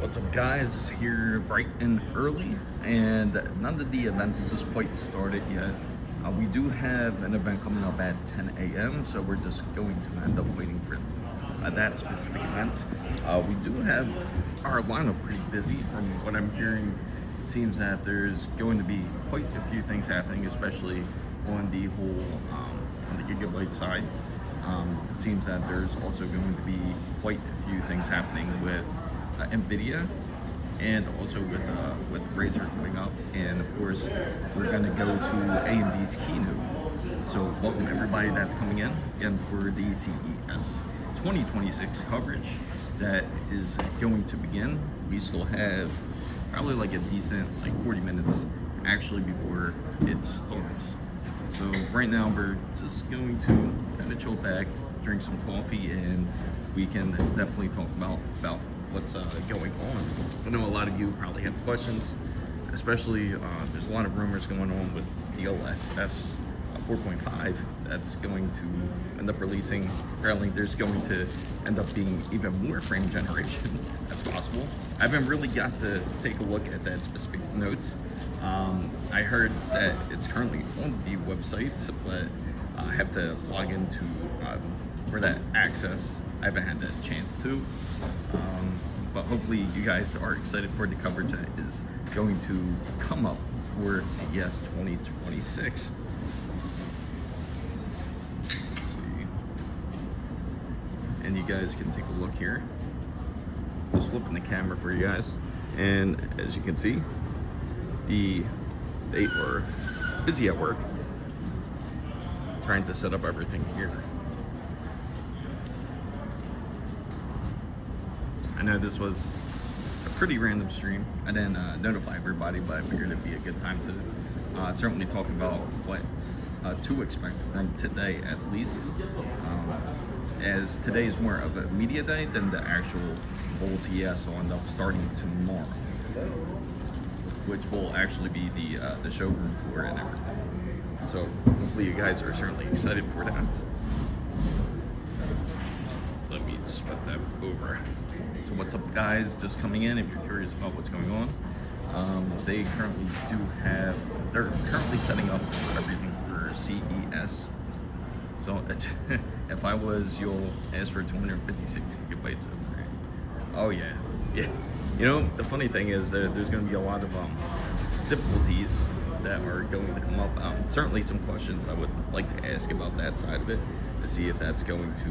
What's up, guys? Here bright and early, and none of the events just quite started yet. We do have an event coming up at 10 a.m., so we're just going to end up waiting for that specific event. We do have our lineup pretty busy. From what I'm hearing, it seems that there's going to be quite a few things happening, especially on the whole on the Gigabyte side. It seems that there's also going to be quite a few things happening with Nvidia, and also with Razer coming up, and of course we're going to go to AMD's keynote. So welcome everybody that's coming in again for the CES 2026 coverage that is going to begin. We still have probably like a decent 40 minutes actually before it starts. So right now we're just going to kind of chill back, drink some coffee, and we can definitely talk about what's going on. I know a lot of you probably have questions, especially there's a lot of rumors going on with DLSS 4.5 that's going to end up releasing. Apparently there's going to end up being even more frame generation. That's possible. I haven't really got to take a look at that specific note. I heard that it's currently on the website, but I have to log into for that access. I haven't had that chance to. But hopefully you guys are excited for the coverage that is going to come up for CES 2026. Let's see. And you guys can take a look here. Just flipping the camera for you guys. And as you can see, they are busy at work trying to set up everything here. I know this was a pretty random stream. I didn't notify everybody, but I figured it'd be a good time to certainly talk about what to expect from today, at least. As today is more of a media day than the actual whole CES will end up starting tomorrow, which will actually be the showroom for it and everything. So hopefully you guys are certainly excited for that. Let me spread that over. So what's up, guys? Just coming in, if you're curious about what's going on. They're currently setting up everything for CES. So if I was, you'll ask for 256 gigabytes of RAM. Oh yeah. You know, the funny thing is that there's going to be a lot of difficulties that are going to come up. Certainly some questions I would like to ask about that side of it, to see if that's going to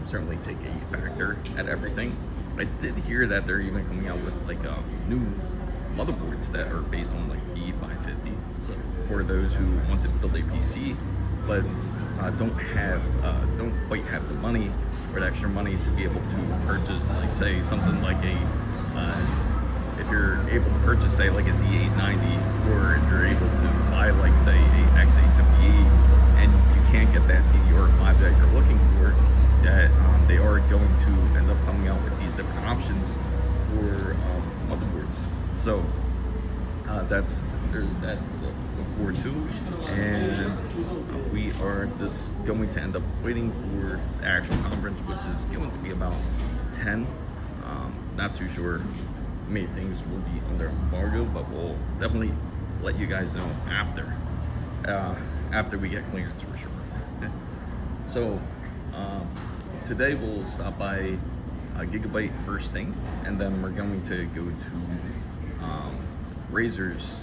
certainly take a factor at everything. I did hear that they're even coming out with new motherboards that are based on B550. So for those who want to build a PC but don't quite have the money or the extra money to be able to purchase, say something like if you're able to purchase say like a Z890, or if you're able to buy say a X870E and you can't get that DDR5 that you're looking for, that they are going to end up coming out with these different options for motherboards. So there's that to look forward to, and we are just going to end up waiting for the actual conference, which is going to be about 10. Not too sure many things will be under embargo, but we'll definitely let you guys know after we get clearance for sure. So today we'll stop by Gigabyte first thing, and then we're going to go to Razer's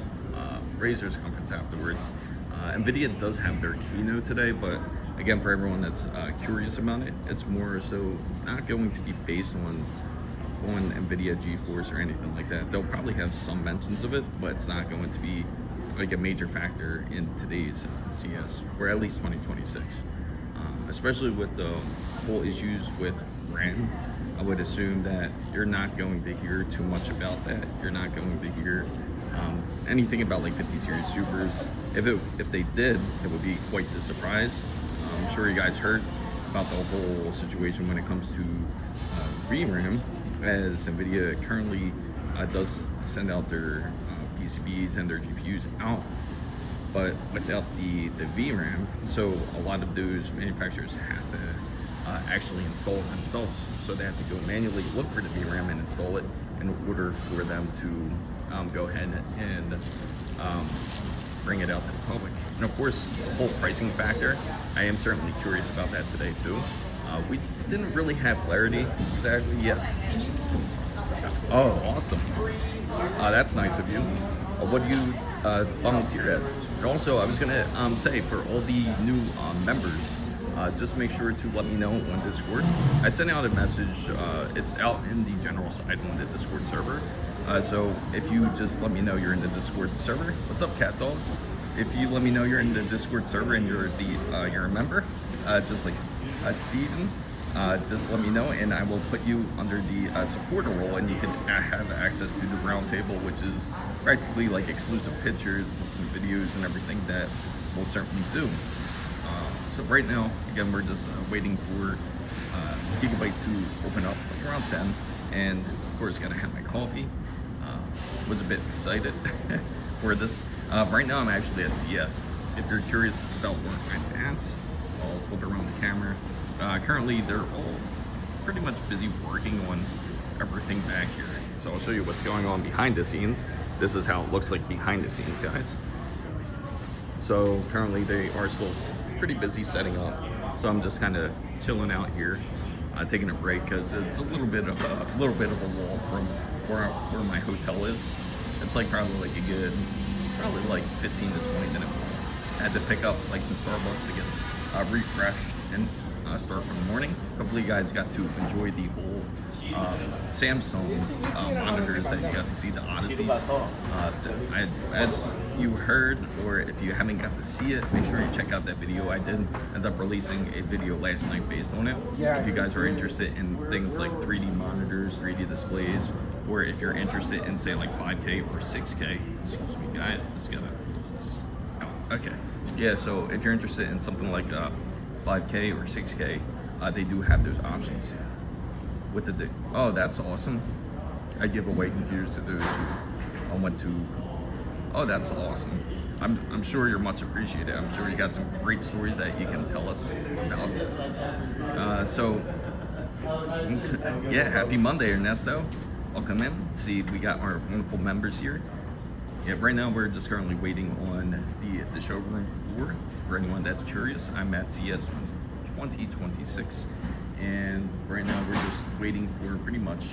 conference afterwards. Nvidia does have their keynote today, but again, for everyone that's curious about it, it's more so not going to be based on Nvidia GeForce or anything like that. They'll probably have some mentions of it, but it's not going to be like a major factor in today's CES, or at least 2026. Especially with the whole issues with RAM, I would assume that you're not going to hear too much about that. You're not going to hear anything about 50 series supers. If they did, it would be quite the surprise. I'm sure you guys heard about the whole situation when it comes to VRAM, as Nvidia currently does send out their PCBs and their GPUs out, but without the VRAM. So a lot of those manufacturers has to actually install it themselves. So they have to go manually look for the VRAM and install it in order for them to go ahead and bring it out to the public. And of course, the whole pricing factor, I am certainly curious about that today too. We didn't really have clarity exactly yet. Oh, awesome. That's nice of you. What do you volunteer as? And also, I was gonna say, for all the new members, just make sure to let me know on Discord. I sent out a message, it's out in the general side on the Discord server. So if you just let me know you're in the Discord server. What's up, Cat Dog? If you let me know you're in the Discord server and you're a member, just like Steven, just let me know and I will put you under the supporter role, and you can have access to the roundtable, which is practically like exclusive pictures and some videos and everything that we'll certainly do. So right now, again, we're just waiting for Gigabyte to open up like around 10, and of course, gotta have my coffee. Was a bit excited for this. Right now, I'm actually at CES. If you're curious about where I'm at, I'll flip around the camera. Currently, they're all pretty much busy working on everything back here. So I'll show you what's going on behind the scenes. This is how it looks like behind the scenes, guys. So currently, they are still pretty busy setting up. So I'm just kind of chilling out here, taking a break because it's a little bit of a wall from where my hotel is. It's like probably like a good, probably like 15 to 20 minute walk. I had to pick up like some Starbucks to get refreshed and start for the morning. Hopefully you guys got to enjoy the whole Samsung monitors that you got to see, the Odyssey. As you heard, or if you haven't got to see it, make sure you check out that video. I did end up releasing a video last night based on it. If you guys are interested in things like 3D monitors, 3D displays, or if you're interested in say like 5K or 6K, excuse me guys, just gotta pull this out. Okay, yeah, so if you're interested in something like 5K or 6K, they do have those options with the oh, that's awesome. I give away computers to those who went to. Oh, that's awesome. I'm sure you're much appreciated. I'm sure you got some great stories that you can tell us about. So yeah, happy Monday, Ernesto. Welcome in. See, we got our wonderful members here. Yeah, right now we're just currently waiting on the showroom floor. For anyone that's curious, I'm at CES 2026, and right now we're just waiting for pretty much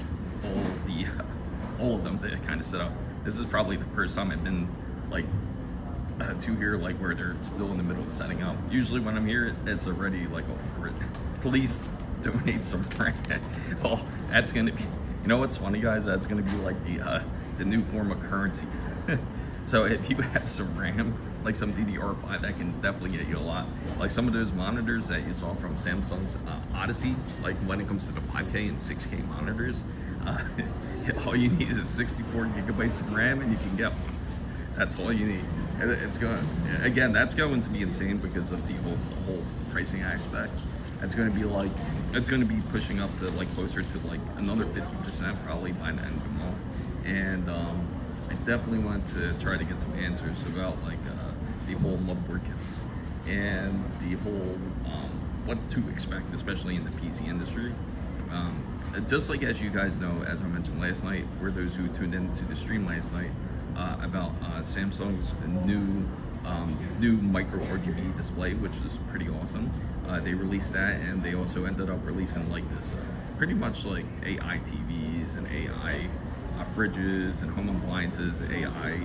all of them to kind of set up. This is probably the first time I've been like to here, like where they're still in the middle of setting up. Usually when I'm here, it's already like over. Please donate some RAM. Oh, that's gonna be. You know what's funny, guys? That's gonna be like the new form of currency. So if you have some RAM, like some DDR5, that can definitely get you a lot. Like some of those monitors that you saw from Samsung's Odyssey, like when it comes to the 5K and 6K monitors, all you need is 64 gigabytes of RAM and you can get one. That's all you need. It's going, again, that's going to be insane because of the whole pricing aspect. It's going to be like, it's going to be pushing up to like closer to like another 50% probably by the end of the month. And I definitely want to try to get some answers about like the whole motherboard kits and the whole what to expect, especially in the PC industry. Just like as you guys know, as I mentioned last night, for those who tuned into the stream last night, about Samsung's new micro RGB display, which is pretty awesome. They released that, and they also ended up releasing like this, pretty much like AI TVs and AI fridges and home appliances, AI,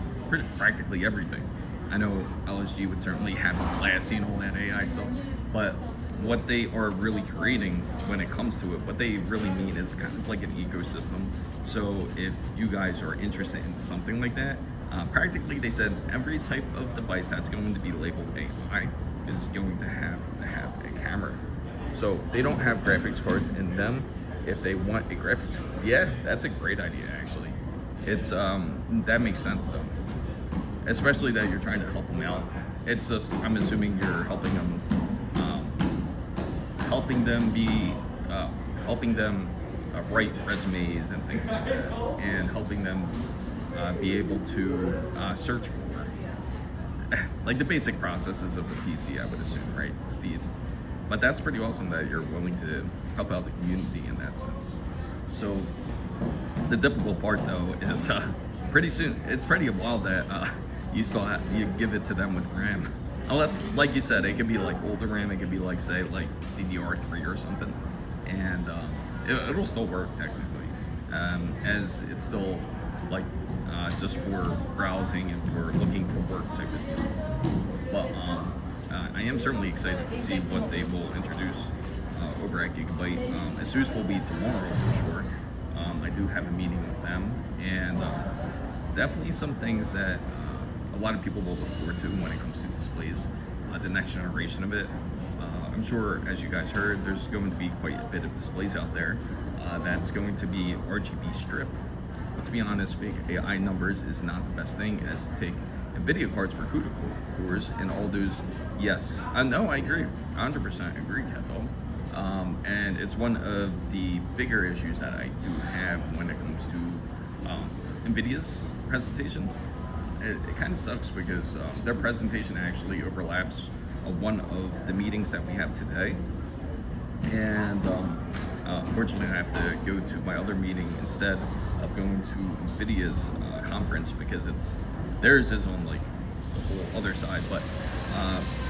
practically everything. I know LSG would certainly have a blast seeing all that AI stuff, but what they are really creating when it comes to it, what they really mean is kind of like an ecosystem. So if you guys are interested in something like that, practically they said every type of device that's going to be labeled AI is going to have a camera. So they don't have graphics cards in them. If they want a graphics card, yeah, that's a great idea actually. It's that makes sense though, especially that you're trying to help them out. It's just, I'm assuming you're helping them write resumes and things like that, and helping them be able to search for like the basic processes of the PC, I would assume, right, Steve? But that's pretty awesome that you're willing to help out the community in that sense. So the difficult part though is pretty soon, it's pretty wild that you give it to them with RAM. Unless, like you said, it could be like older RAM, it could be like, say, like DDR3 or something. And it'll still work technically, as it's still like just for browsing and for looking for work type of deal. But I am certainly excited to see what they will introduce over at Gigabyte. ASUS will be tomorrow for sure. I do have a meeting with them, and definitely some things that a lot of people will look forward to when it comes to displays, the next generation of it. I'm sure, as you guys heard, there's going to be quite a bit of displays out there that's going to be RGB strip. Let's be honest, fake AI numbers is not the best thing, as to take Nvidia cards for CUDA cores and all those. Yes, no, I agree, 100% agree, Kendall. And it's one of the bigger issues that I do have when it comes to Nvidia's presentation. It kind of sucks because their presentation actually overlaps one of the meetings that we have today, and fortunately I have to go to my other meeting instead of going to Nvidia's conference, because theirs is on like the whole other side. But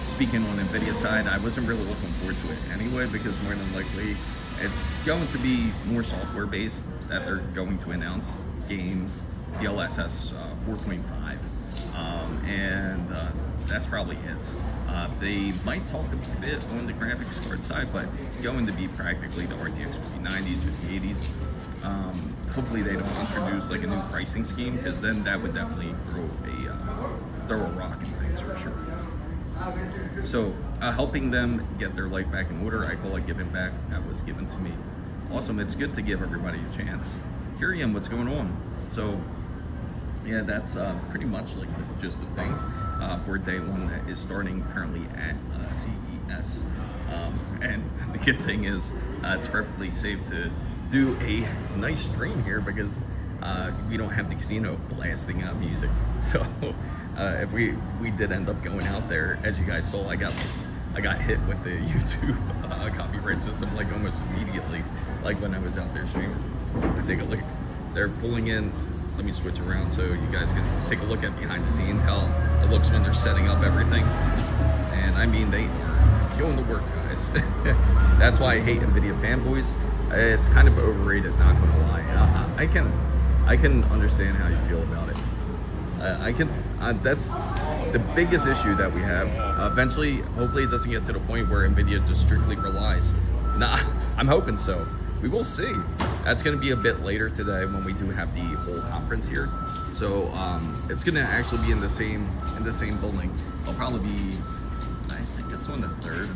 speaking on Nvidia side, I wasn't really looking forward to it anyway, because more than likely it's going to be more software based that they're going to announce, games, DLSS 4.5, and that's probably it. They might talk a bit on the graphics card side, but it's going to be practically the RTX 5090s, 5080s. Hopefully they don't introduce like a new pricing scheme, because then that would definitely throw a rock in things for sure. So helping them get their life back in order, I call it giving back. That was given to me. Awesome. It's good to give everybody a chance. Here what's going on? So yeah, that's pretty much like the gist of things for day one that is starting currently at CES. And the good thing is it's perfectly safe to do a nice stream here, because we don't have the casino blasting out music. So if we did end up going out there, as you guys saw, I got hit with the YouTube copyright system like almost immediately, like when I was out there streaming. Take a look. They're pulling in. Let me switch around so you guys can take a look at behind the scenes, how it looks when they're setting up everything. And I mean, they are going to work, guys. That's why I hate Nvidia fanboys. It's kind of overrated, not gonna lie. I can understand how you feel about it. That's the biggest issue that we have. Eventually, hopefully it doesn't get to the point where Nvidia just strictly relies. Nah, I'm hoping so. We will see. That's going to be a bit later today when we do have the whole conference here. So it's going to actually be in the same building. It'll probably be, I think it's on the third,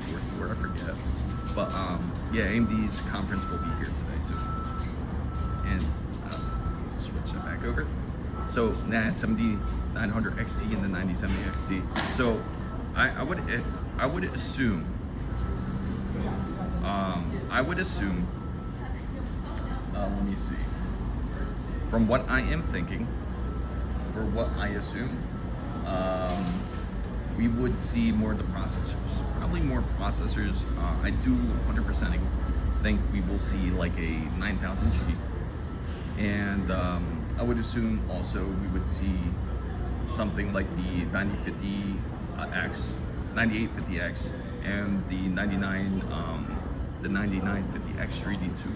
fourth floor, I forget. But yeah, AMD's conference will be here today too. And switch that back over. So that 7900 XT and the 9070 XT. So I would assume. Let me see. From what I am thinking, for what I assume, we would see more of the processors. Probably more processors. I do 100% think we will see like a 9000G, and I would assume also we would see something like the 9050X, 9850X, and the 9950X 3D2.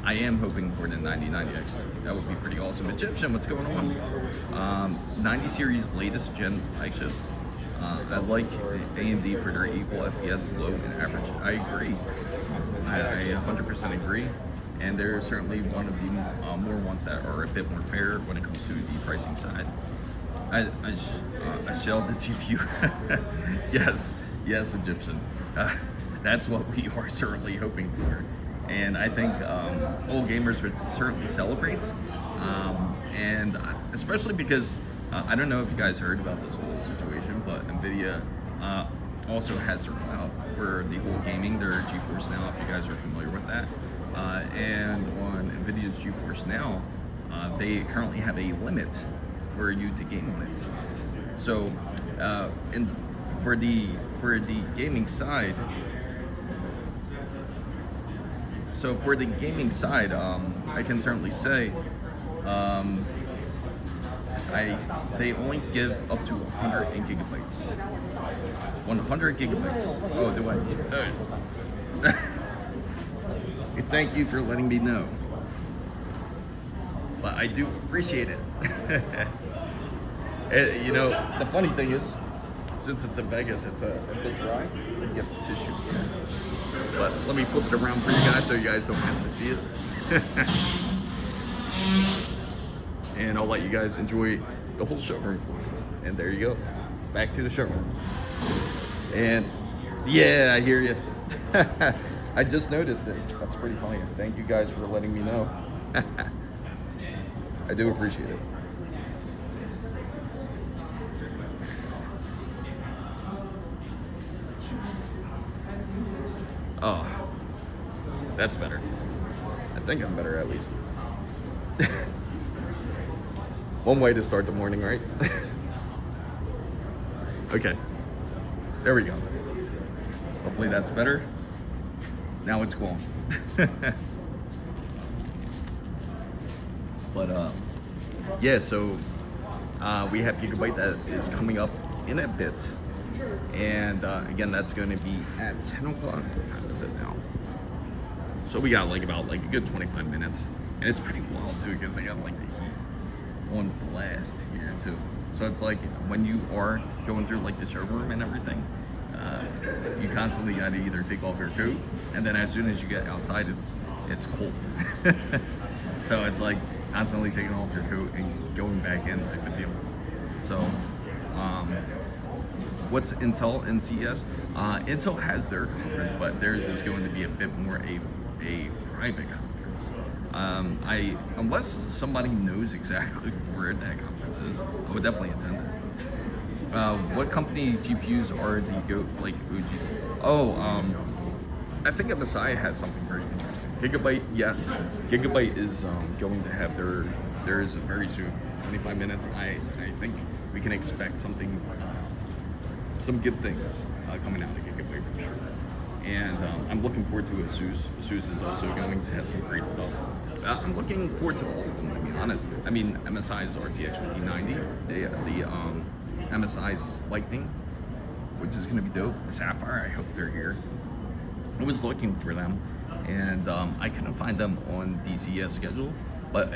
I am hoping for the 9090X. That would be pretty awesome. Egyptian, what's going on? 90 series latest gen flagship. I like AMD for their equal FPS, low and average. I agree. I 100% agree. And they're certainly one of the more ones that are a bit more fair when it comes to the pricing side. I shelled the GPU. Yes, Egyptian. That's what we are certainly hoping for. And I think all gamers would certainly celebrate. And especially because, I don't know if you guys heard about this whole situation, but Nvidia also has their cloud for the whole gaming, their GeForce Now, if you guys are familiar with that. And on Nvidia's GeForce Now, they currently have a limit for you to game on it. So, for the gaming side, So for the gaming side, I can certainly say they only give up to 100 gigabytes. 100 gigabytes. Oh, do I? Thank you for letting me know. But I do appreciate it. You know, the funny thing is, since it's in Vegas, it's a bit dry. You get the tissue here. But let me flip it around for you guys so you guys don't have to see it. And I'll let you guys enjoy the whole showroom for you. And there you go. Back to the showroom. And yeah, I hear you. I just noticed it. That's pretty funny. Thank you guys for letting me know. I do appreciate it. Oh, that's better. I think I'm better at least. One way to start the morning, right? Okay, there we go. Hopefully that's better. Now it's gone. But yeah, so we have Gigabyte that is coming up in a bit. And again, that's going to be at 10 o'clock. What time is it now? So we got about a good 25 minutes. And it's pretty wild too, because they got the heat on blast here too. So it's when you are going through the showroom and everything, you constantly got to either take off your coat, and then as soon as you get outside, it's cold. So it's constantly taking off your coat and going back in type of deal. So what's Intel and CES? Intel has their conference, but theirs is going to be a bit more a private conference. Unless somebody knows exactly where that conference is, I would definitely attend it. What company GPUs are the OG? Oh, I think MSI has something very interesting. Gigabyte, yes. Gigabyte is going to have theirs very soon, 25 minutes. I think we can expect some good things coming out of Gigabyte for sure. And I'm looking forward to ASUS. ASUS is also going to have some great stuff. I'm looking forward to all of them, to be honest. I mean, MSI's RTX 5090, the MSI's Lightning, which is going to be dope. Sapphire, I hope they're here. I was looking for them, and I couldn't find them on the CES schedule, but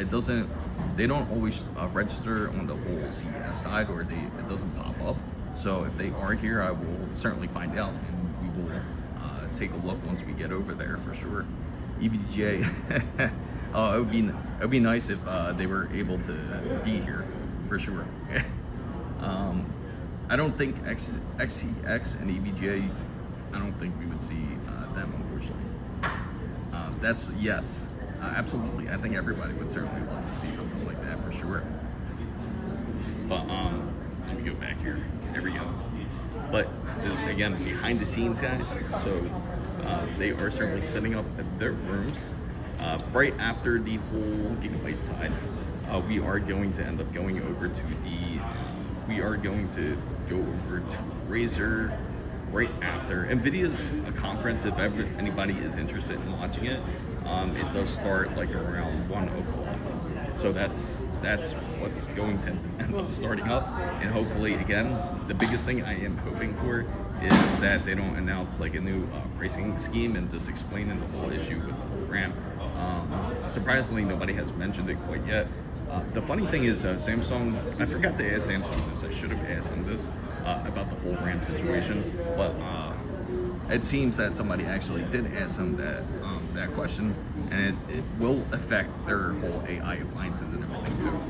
they don't always register on the whole CES side, or it doesn't pop up. So if they are here, I will certainly find out, and we will take a look once we get over there for sure. EVGA, it would be nice if they were able to be here for sure. I don't think XEX and EVGA, I don't think we would see them, unfortunately. Yes, absolutely. I think everybody would certainly love to see something like that for sure. But let me go back here. There we go. But again, behind the scenes, guys. So they are certainly setting up their rooms right after the whole Gigabyte side. We are going to end up going over to Razer right after. Nvidia's a conference, if ever anybody is interested in watching it. It does start around 1 o'clock. So that's what's going to end up starting up. And hopefully, again, the biggest thing I am hoping for is that they don't announce a new pricing scheme and just explaining the whole issue with the whole ramp. Surprisingly, nobody has mentioned it quite yet. The funny thing is, Samsung, I forgot to ask Samsung this, I should have asked them this about the whole RAM situation, but it seems that somebody actually did ask them that question, and it will affect their whole AI appliances and everything too.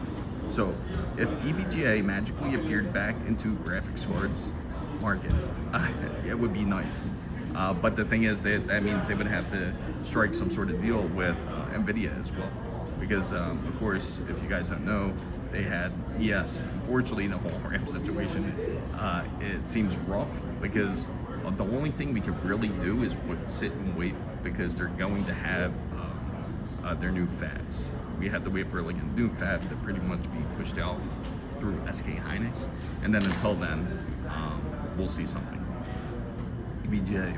So if EVGA magically appeared back into graphics cards market, it would be nice. But the thing is that means they would have to strike some sort of deal with Nvidia as well. Because, of course, if you guys don't know, they had, yes, unfortunately, the whole RAM situation, it seems rough because the only thing we could really do is sit and wait, because they're going to have their new fabs. We have to wait for a new fab to pretty much be pushed out through SK Hynix, and then until then, we'll see something. BJ,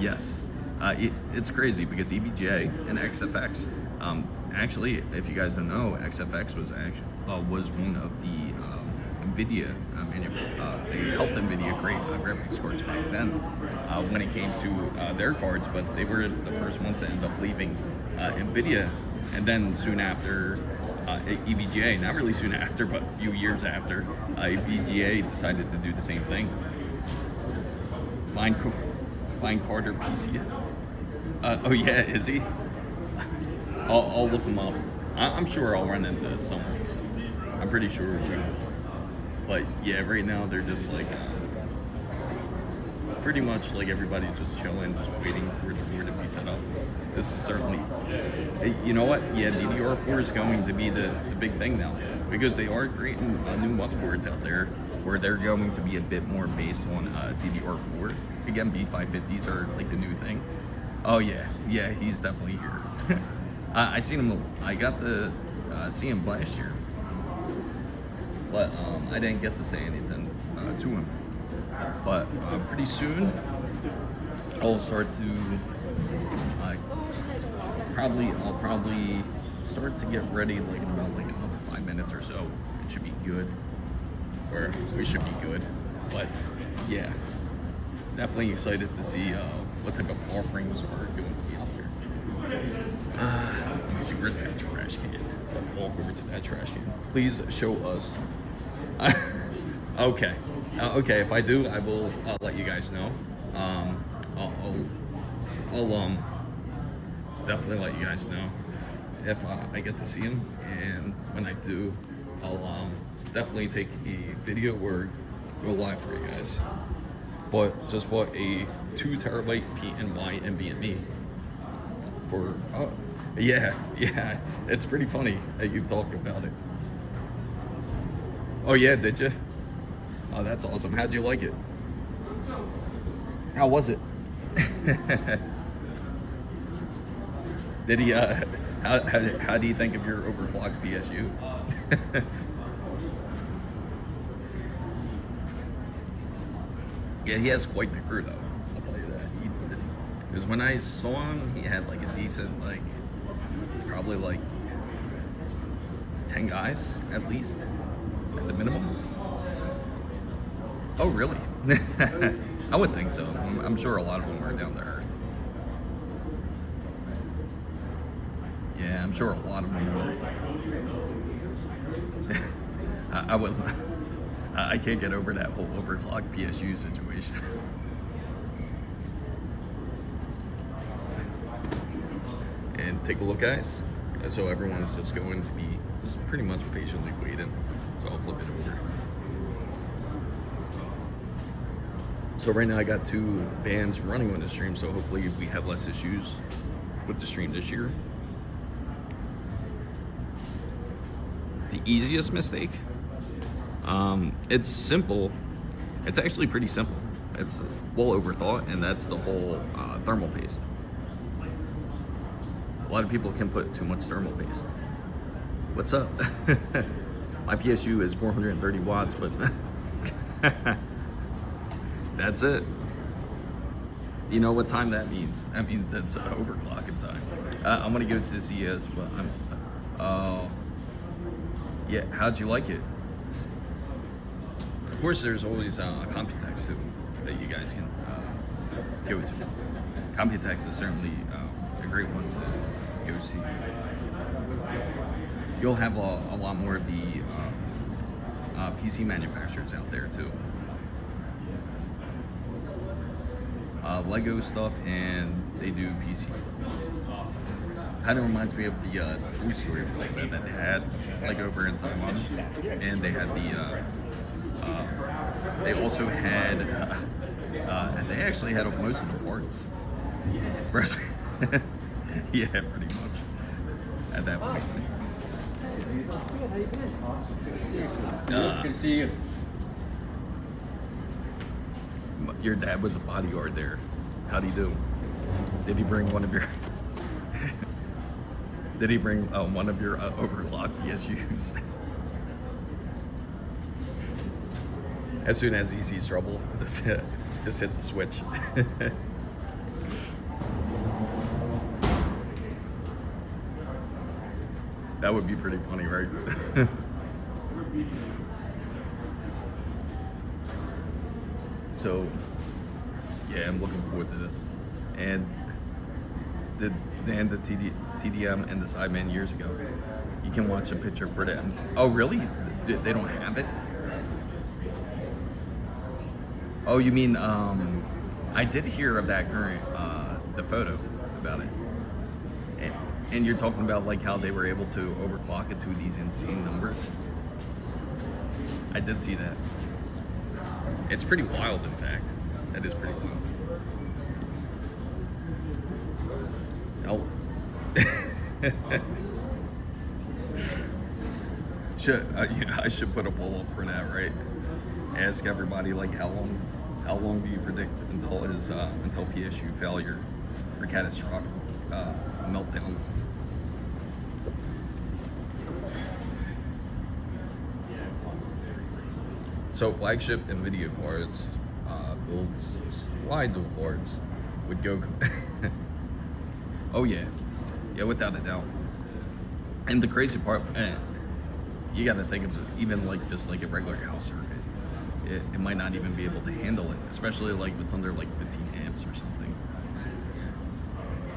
yes, It's crazy because EVGA and XFX, actually, if you guys don't know, XFX was was one of the Nvidia, they helped Nvidia create graphics cards back then when it came to their cards, but they were the first ones to end up leaving Nvidia, and then soon after, EVGA, not really soon after, but a few years after, EVGA decided to do the same thing. Find Carter PC. Oh yeah, is he? I'll look him up. I'm sure I'll run into someone. I'm pretty sure we will. But yeah, right now they're just like pretty much like everybody's just chilling, just waiting for the board to be set up. This is certainly, you know what? Yeah, DDR4 is going to be the big thing now because they are creating new motherboards out there where they're going to be a bit more based on DDR4. Again, B550s are like the new thing. Oh yeah, he's definitely here. I seen him. I got to see him last year, but I didn't get to say anything to him. But pretty soon, I'll start to I'll probably start to get ready like in about like another 5 minutes or so. It should be good, or we should be good. But yeah, definitely excited to see what type of offerings are going to be out there. Let me see, where's that trash can? I'll walk over to that trash can. Please show us. Okay. Okay, if I do, I will let you guys know. I'll definitely let you guys know if I get to see him, and when I do, I'll definitely take a video or go live for you guys. But just bought a 2 terabyte PNY NVMe for yeah, it's pretty funny that you've talked about it. Oh yeah, did you? Oh, that's awesome. How'd you like it? How was it? Did he, how do you think of your overclocked PSU? Yeah, he has quite the crew though, I'll tell you that. Because when I saw him, he had like a decent, like, probably like 10 guys at least, at the minimum. Oh, really? I would think so. I'm sure a lot of them are down to earth. Yeah, I'm sure a lot of them are. I would. I can't get over that whole overclocked PSU situation. And take a look, guys. So everyone's just going to be just pretty much patiently waiting. So I'll flip it over. So right now I got 2 bands running on the stream, so hopefully we have less issues with the stream this year. The easiest mistake? It's simple. It's actually pretty simple. It's well overthought, and that's the whole thermal paste. A lot of people can put too much thermal paste. What's up? My PSU is 430 watts, but that's it. You know what time that means? That means that's overclocking time. I'm gonna go to the CES, but I'm. Yeah, how'd you like it? Of course, there's always Computex too that you guys can go to. Computex is certainly a great one to go see. You'll have a lot more of the PC manufacturers out there too. Lego stuff, and they do PC stuff. Kind of reminds me of the Toy Story like that they had like over in Taiwan, and they had the they also had they actually had most of the parts. Yeah, pretty much at that point. Good to see you. Your dad was a bodyguard there. How'd he do? Did he bring one of your Did he bring one of your overclocked PSUs? As soon as he sees trouble, just hit the switch. That would be pretty funny, right? So, yeah, I'm looking forward to this. And they had the TDM and the Sideman years ago. You can watch a picture for them. Oh, really? They don't have it? Oh, you mean, I did hear of that current, the photo about it. And you're talking about like how they were able to overclock it to these insane numbers. I did see that. It's pretty wild, in fact. That is pretty wild. Oh. I should put a poll up for that, right? Ask everybody like how long do you predict until PSU failure or catastrophic meltdown? So flagship Nvidia cards builds slides of cards would go. Oh yeah, without a doubt. And the crazy part, you got to think of it, even like just like a regular house circuit. It might not even be able to handle it, especially like if it's under like 15 amps or something.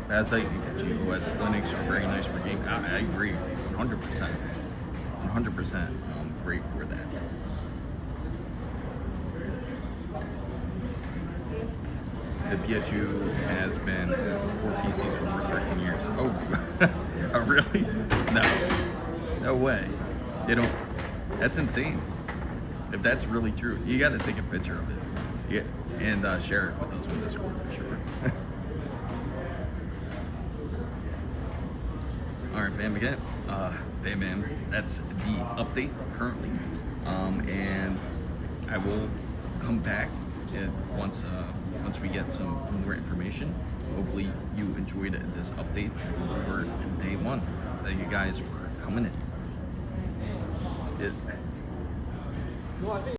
As I think GOS Linux are very nice for game. I agree, 100%, 100% great for that. The PSU has been for PCs over 13 years. Oh, oh really? No way. They don't. That's insane. If that's really true, you got to take a picture of it, yeah, and share it with us on Discord for sure. All right, fam. Again, fam, that's the update currently, and I will come back once we get some more information. Hopefully, you enjoyed this update for day one. Thank you guys for coming in.